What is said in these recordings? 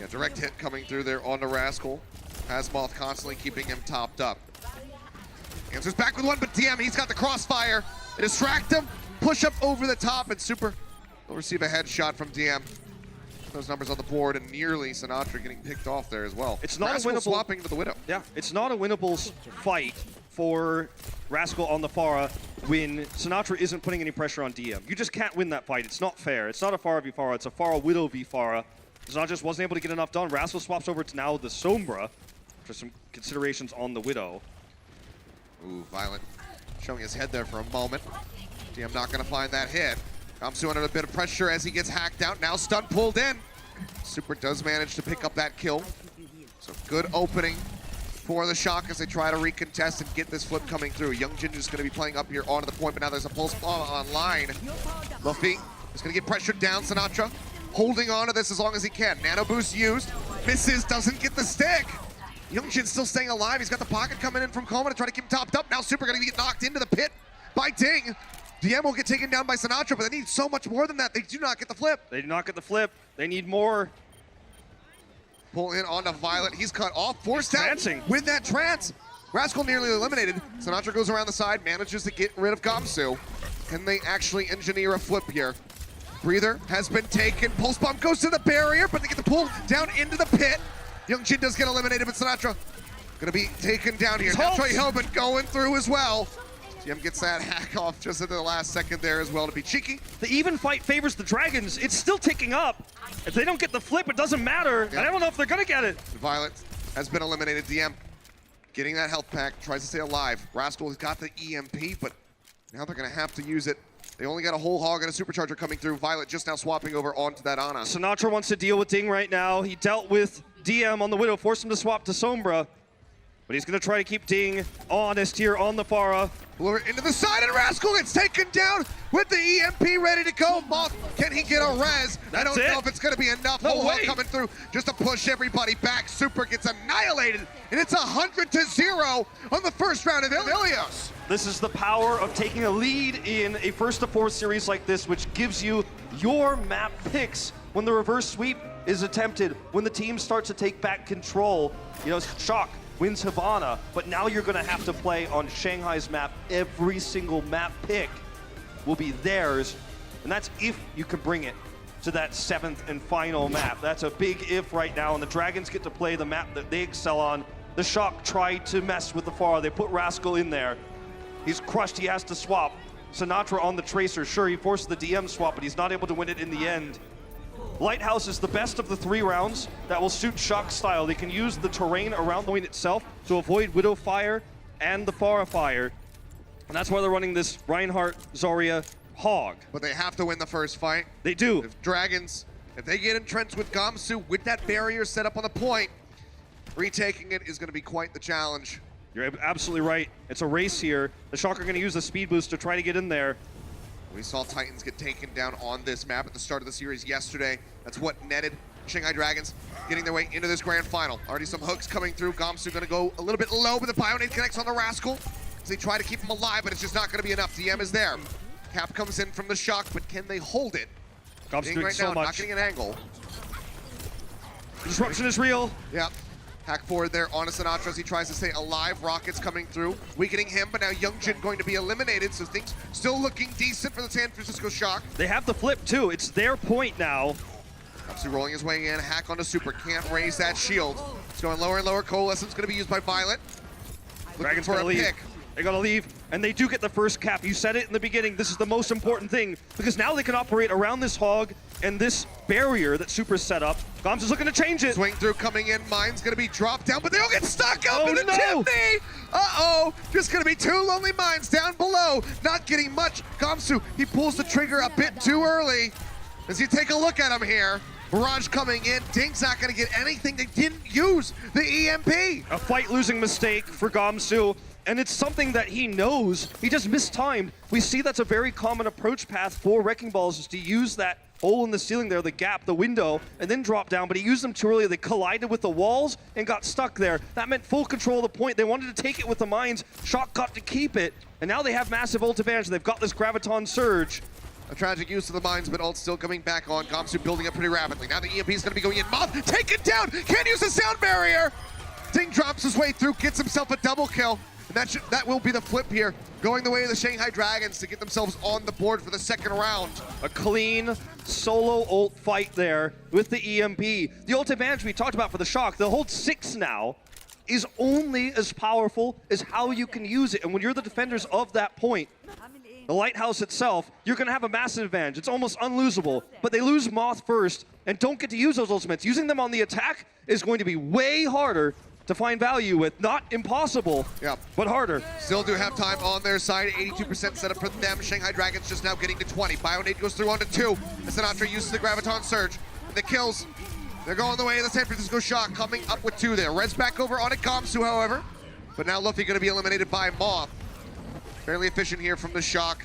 Yeah, direct hit coming through there onto Rascal. Asmoth constantly keeping him topped up. Answers back with one, but DM, he's got the crossfire. They distract him, push up over the top, and Super will receive a headshot from DM. Those numbers on the board, and nearly Sinatra getting picked off there as well. It's not Rascal a winnable swapping to the Widow. Yeah, it's not a winnable fight for Rascal on the Pharah when Sinatra isn't putting any pressure on DM. You just can't win that fight. It's not fair. It's not a Pharah v Pharah. It's a Pharah Widow v Pharah. Sinatra just wasn't able to get enough done. Rascal swaps over to now the Sombra for some considerations on the Widow. Ooh, Violent showing his head there for a moment. DM not going to find that hit. Gamsu under a bit of pressure as he gets hacked out. Now stun pulled in. Super does manage to pick up that kill. So good opening for the Shock as they try to recontest and get this flip coming through. Young Ginger's going to be playing up here onto the point, but now there's a pulse bomb online. Luffy is going to get pressured down. Sinatra holding on to this as long as he can. Nano boost used. Misses, doesn't get the stick. Youngjin's still staying alive. He's got the pocket coming in from Coma to try to keep him topped up. Now Super going to get knocked into the pit by Ding. DM will get taken down by Sinatra, but they need so much more than that. They do not get the flip. They do not get the flip. They need more. Pull in onto Violet. He's cut off, forced out with that trance. Rascal nearly eliminated. Sinatra goes around the side, manages to get rid of Gamsu. Can they actually engineer a flip here? Breather has been taken. Pulse bomb goes to the barrier, but they get the pull down into the pit. Youngjin does get eliminated, but Sinatra gonna be taken down here. Now Troy Hillman going through as well. DM gets that hack off just at the last second there as well to be cheeky. The even fight favors the Dragons. It's still ticking up. If they don't get the flip, it doesn't matter. Yep. And I don't know if they're gonna get it. Violet has been eliminated. DM getting that health pack, tries to stay alive. Rascal has got the EMP, but now they're gonna have to use it. They only got a whole hog and a supercharger coming through. Violet just now swapping over onto that Ana. Sinatra wants to deal with Ding right now. He dealt with DM on the Widow, forced him to swap to Sombra. But he's going to try to keep Ding honest here on the Pharah. Blow it into the side, and Rascal gets taken down with the EMP ready to go. Moth, can he get a res? I don't know if it's going to be enough. No Whole way. hog coming through just to push everybody back. Super gets annihilated, and it's 100-0 on the first round of Illios. This is the power of taking a lead in a first-to-fourth series like this, which gives you your map picks when the reverse sweep is attempted, when the team starts to take back control. You know, Shock wins Havana, but now you're gonna have to play on Shanghai's map. Every single map pick will be theirs, and that's if you can bring it to that 7th and final map. That's a big if right now, and the Dragons get to play the map that they excel on. The Shock tried to mess with the Pharah. They put Rascal in there. He's crushed, he has to swap. Sinatra on the Tracer, sure, he forced the DM swap, but he's not able to win it in the end. Lighthouse is the best of the 3 rounds that will suit Shock style. They can use the terrain around the point itself to avoid Widow Fire and the Pharah Fire. And that's why they're running this Reinhardt, Zarya, Hog. But they have to win the first fight. They do. If Dragons, if they get entrenched with Gamsu with that barrier set up on the point, retaking it is going to be quite the challenge. You're absolutely right. It's a race here. The Shock are going to use the speed boost to try to get in there. We saw Titans get taken down on this map at the start of the series yesterday. That's what netted Shanghai Dragons getting their way into this grand final. Already some hooks coming through. Gamsu going to go a little bit low, but the Bionade connects on the Rascal as they try to keep him alive, but it's just not going to be enough. DM is there. Cap comes in from the Shock, but can they hold it? Gamsu doing right so now, much. not getting an angle. Disruption is real. Yep. Hack forward there on Sinatra as he tries to stay alive. Rockets coming through, weakening him, but now Youngjin going to be eliminated, so things still looking decent for the San Francisco Shock. They have the flip too. It's their point now. Gamsu rolling his way in, hack onto Super, can't raise that shield. It's going lower and lower. Coalescence going to be used by Violet. Dragons gotta leave. Pick. They gotta leave, and they do get the first cap. You said it in the beginning, this is the most important thing, because now they can operate around this hog and this barrier that Super's set up. Goms is looking to change it. Swing through coming in, mine's gonna be dropped down, but they all get stuck up in the no. chimney! Uh-oh, just gonna be 2 lonely mines down below, not getting much. Gamsu, he pulls the trigger a bit too early. As you take a look at him here, Barrage coming in, Ding's not gonna get anything. They didn't use the EMP. A fight-losing mistake for Gamsu, and it's something that he knows. He just mistimed. We see that's a very common approach path for Wrecking Balls, is to use that hole in the ceiling there, the gap, the window, and then drop down, but he used them too early. They collided with the walls and got stuck there. That meant full control of the point. They wanted to take it with the mines. Shock got to keep it, and now they have massive ult advantage. They've got this Graviton Surge. A tragic use of the mines, but ult still coming back on. Gamsu building up pretty rapidly. Now the EMP is going to be going in. Moth taken down. Can't use the sound barrier. Ding drops his way through, gets himself a double kill. And that will be the flip here, going the way of the Shanghai Dragons to get themselves on the board for the second round. A clean solo ult fight there with the EMP. The ult advantage we talked about for the Shock, the hold 6 now, is only as powerful as how you can use it. And when you're the defenders of that point, the Lighthouse itself, you're going to have a massive advantage. It's almost unlosable, but they lose Moth first and don't get to use those ultimates. Using them on the attack is going to be way harder to find value with. Not impossible, but harder. Still do have time on their side. 82% set up for them. Shanghai Dragons just now getting to 20. Bionade goes through onto 2. And Sinatra uses the Graviton Surge. And the kills, they're going the way of the San Francisco Shock, coming up with 2 there. Red's back over on Gamsu, however. But now Luffy going to be eliminated by Moth. Fairly efficient here from the Shock.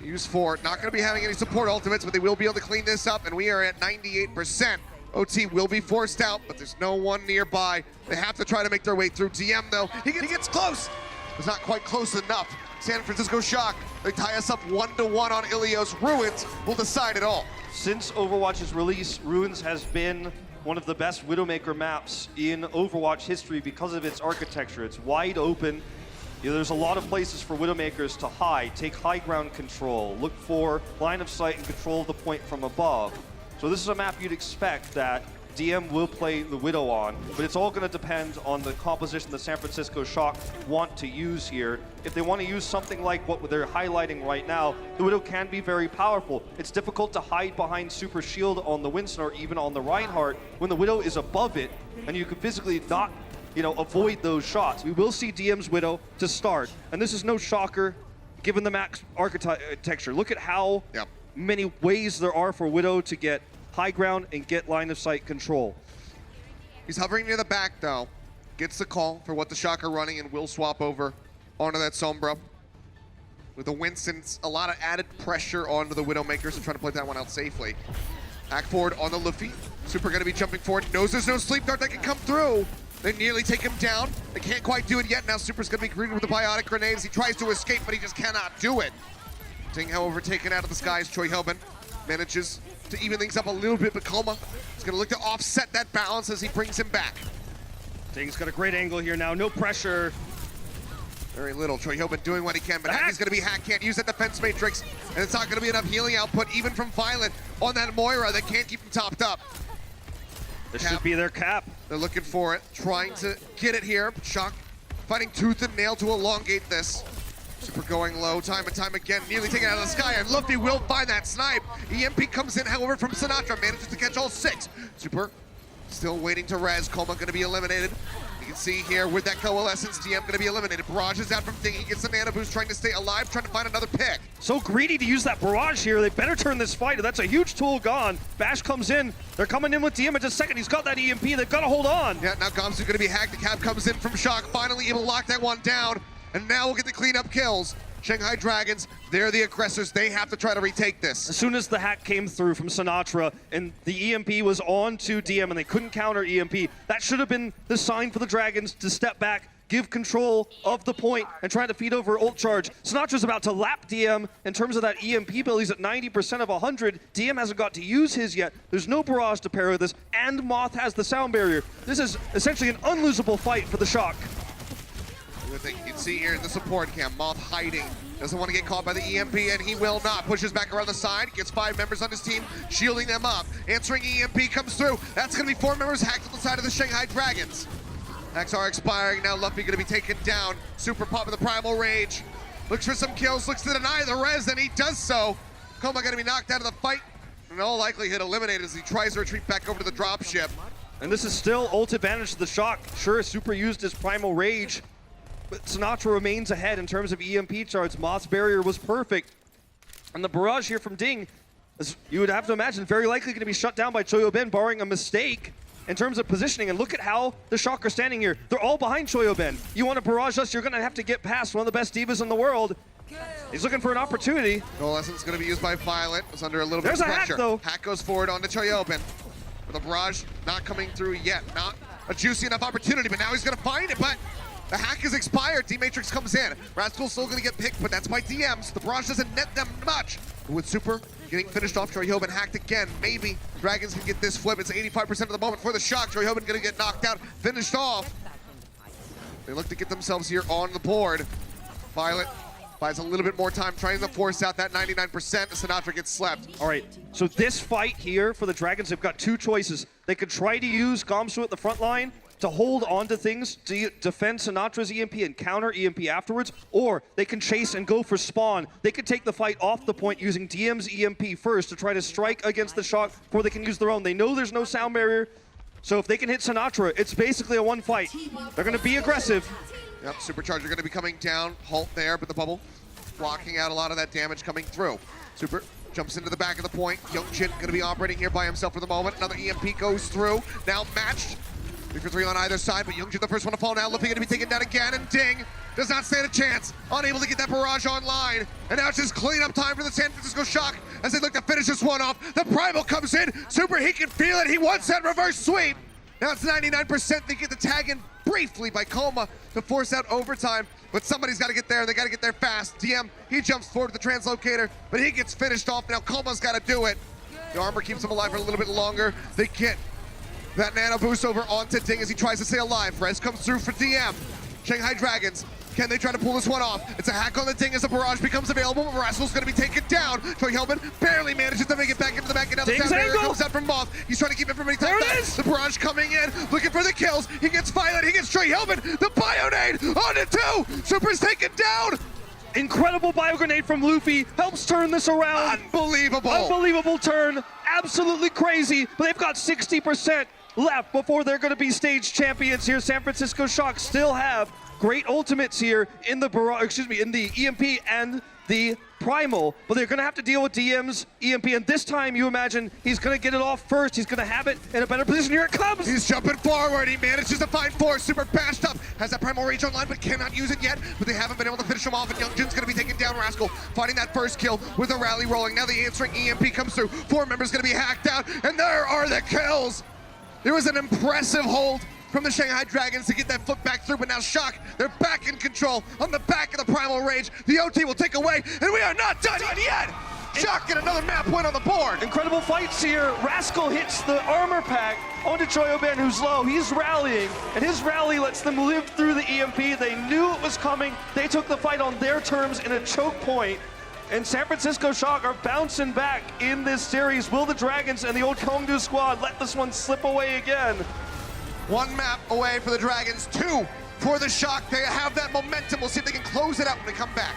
Use 4. Not going to be having any support ultimates, but they will be able to clean this up. And we are at 98%. OT will be forced out, but there's no one nearby. They have to try to make their way through. DM, though, he gets close. It's not quite close enough. San Francisco Shock, they tie us up 1-1 on Ilios. Ruins will decide it all. Since Overwatch's release, Ruins has been one of the best Widowmaker maps in Overwatch history because of its architecture. It's wide open. There's a lot of places for Widowmakers to hide, take high ground control, look for line of sight and control the point from above. So this is a map you'd expect that DM will play the Widow on, but it's all going to depend on the composition the San Francisco Shock want to use here. If they want to use something like what they're highlighting right now, the Widow can be very powerful. It's difficult to hide behind Super Shield on the Winston or even on the Reinhardt when the Widow is above it, and you can physically not, avoid those shots. We will see DM's Widow to start, and this is no shocker given the map's architecture. Look at how many ways there are for Widow to get high ground and get line of sight control. He's hovering near the back, though. Gets the call for what the Shock are running and will swap over onto that Sombra. With the Winston, a lot of added pressure onto the Widowmakers and trying to play that one out safely. Hack forward on the Luffy. Super going to be jumping forward. Knows there's no sleep dart that can come through. They nearly take him down. They can't quite do it yet. Now Super's going to be greeted with the biotic grenades. He tries to escape, but he just cannot do it. Ting, however, taken out of the skies. Choi Helben manages to even things up a little bit, but Koma is going to look to offset that balance as he brings him back. Ting's got a great angle here now, no pressure. Very little. Choi Helben doing what he can, but he's going to be hacked. Can't use that defense matrix, and it's not going to be enough healing output, even from Violet on that Moira that can't keep him topped up. This should be their cap. They're looking for it, trying to get it here. Shock fighting tooth and nail to elongate this. Super going low time and time again, nearly taken out of the sky, and Luffy will find that snipe. EMP comes in, however, from Sinatra, manages to catch all 6. Super still waiting to res. Koma going to be eliminated. You can see here with that coalescence, DM going to be eliminated. Barrage is out from Thing. He gets the mana boost, trying to stay alive, trying to find another pick. So greedy to use that barrage here. They better turn this fight. That's a huge tool gone. Bash comes in. They're coming in with DM in just a second. He's got that EMP. They've got to hold on. Yeah, now Gamsu going to be hacked. The cap comes in from Shock, finally able to lock that one down. And now we'll get the cleanup kills. Shanghai Dragons, they're the aggressors. They have to try to retake this. As soon as the hack came through from Sinatra and the EMP was on to DM and they couldn't counter EMP, that should have been the sign for the Dragons to step back, give control of the point, and try to feed over ult charge. Sinatra's about to lap DM in terms of that EMP build. He's at 90% of 100. DM hasn't got to use his yet. There's no barrage to pair with this, and Moth has the sound barrier. This is essentially an unlosable fight for the Shock. You can see here in the support camp, Moth hiding. Doesn't want to get caught by the EMP, and he will not. Pushes back around the side, gets 5 members on his team, shielding them up. Answering EMP comes through. That's going to be 4 members hacked on the side of the Shanghai Dragons. Hacks are expiring. Now Luffy going to be taken down. Super popping the Primal Rage. Looks for some kills, looks to deny the res, and he does so. Koma going to be knocked out of the fight. In all likelihood, eliminated as he tries to retreat back over to the dropship. And this is still ult advantage to the Shock. Sure, Super used his Primal Rage, but Sinatra remains ahead in terms of EMP charts. Moth's barrier was perfect. And the barrage here from Ding, is, you would have to imagine, very likely going to be shut down by Choyo-Ben, barring a mistake in terms of positioning. And look at how the Shock are standing here. They're all behind Choyo-Ben. You want to barrage us, you're going to have to get past one of the best divas in the world. He's looking for an opportunity. Coalescence going to be used by Violet. It's under a little bit of pressure. There's a hack, though. Hack goes forward onto Choyo-Ben. But the barrage not coming through yet. Not a juicy enough opportunity, but now he's going to find it. But the hack is expired. D-Matrix comes in. Rascal's still going to get picked, but that's by DMs. The barrage doesn't net them much. With Super getting finished off, Troy Hoban hacked again. Maybe Dragons can get this flip. It's 85% of the moment for the shock. Troy Hoban gonna get knocked out, finished off. They look to get themselves here on the board. Violet buys a little bit more time trying to force out that 99%. Sinatra gets slept. All right, so this fight here for the Dragons, they've got two choices. They could try to use Gamsu at the front line to hold on to things, to defend Sinatra's EMP and counter EMP afterwards, or they can chase and go for spawn. They could take the fight off the point using DM's EMP first to try to strike against the shock before they can use their own. They know there's no sound barrier, so if they can hit Sinatra, it's basically a one fight. They're gonna be aggressive. Yep, Supercharger gonna be coming down. Halt there, but the bubble blocking out a lot of that damage coming through. Super jumps into the back of the point. Youngjin gonna be operating here by himself for the moment. Another EMP goes through. Now matched. 3-for-3 on either side, but Youngjin the first one to fall now. Looking to be taken down again, and Ding does not stand a chance. Unable to get that barrage online. And now it's just cleanup time for the San Francisco Shock as they look to finish this one off. The Primal comes in. Super, he can feel it. He wants that reverse sweep. Now it's 99%. They get the tag in briefly by Coma to force out overtime, but somebody's got to get there. They got to get there fast. DM, he jumps forward to the translocator, but he gets finished off. Now Coma's got to do it. The armor keeps him alive for a little bit longer. They get that nano boost over onto Ding as he tries to stay alive. Rez comes through for DM. Shanghai Dragons, can they try to pull this one off? It's a hack on the Ding as the barrage becomes available, but Rascal's gonna be taken down. Troy Hellman barely manages to make it back into the back, and now the sound barrier comes out from Moth. He's trying to keep everybody tied back. The barrage coming in, looking for the kills. He gets Violet, he gets Troy Hellman. The Bionade on it too. Super's taken down. Incredible bio grenade from Luffy, helps turn this around. Unbelievable. Unbelievable turn, absolutely crazy, but they've got 60% left before they're going to be stage champions here. San Francisco Shock still have great ultimates here in the in the EMP and the Primal, but they're going to have to deal with DM's EMP, and this time you imagine he's going to get it off first. He's going to have it in a better position. Here it comes. He's jumping forward. He manages to find four. Super bashed up. Has that Primal Rage online, but cannot use it yet. But they haven't been able to finish him off, and Youngjin's going to be taking down Rascal, finding that first kill with a rally rolling. Now the answering EMP comes through. 4 members going to be hacked out, and there are the kills. It was an impressive hold from the Shanghai Dragons to get that foot back through, but now Shock, they're back in control on the back of the Primal Rage. The OT will take away, and we are not done yet! Shock get another map win on the board. Incredible fights here. Rascal hits the armor pack onto Troy Hoban, who's low. He's rallying, and his rally lets them live through the EMP. They knew it was coming. They took the fight on their terms in a choke point. And San Francisco Shock are bouncing back in this series. Will the Dragons and the old Kongdu squad let this one slip away again? 1 map away for the Dragons, 2 for the Shock. They have that momentum. We'll see if they can close it out when they come back.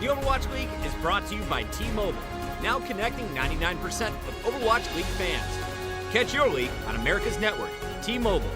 The Overwatch League is brought to you by T-Mobile, now connecting 99% of Overwatch League fans. Catch your league on America's network, T-Mobile.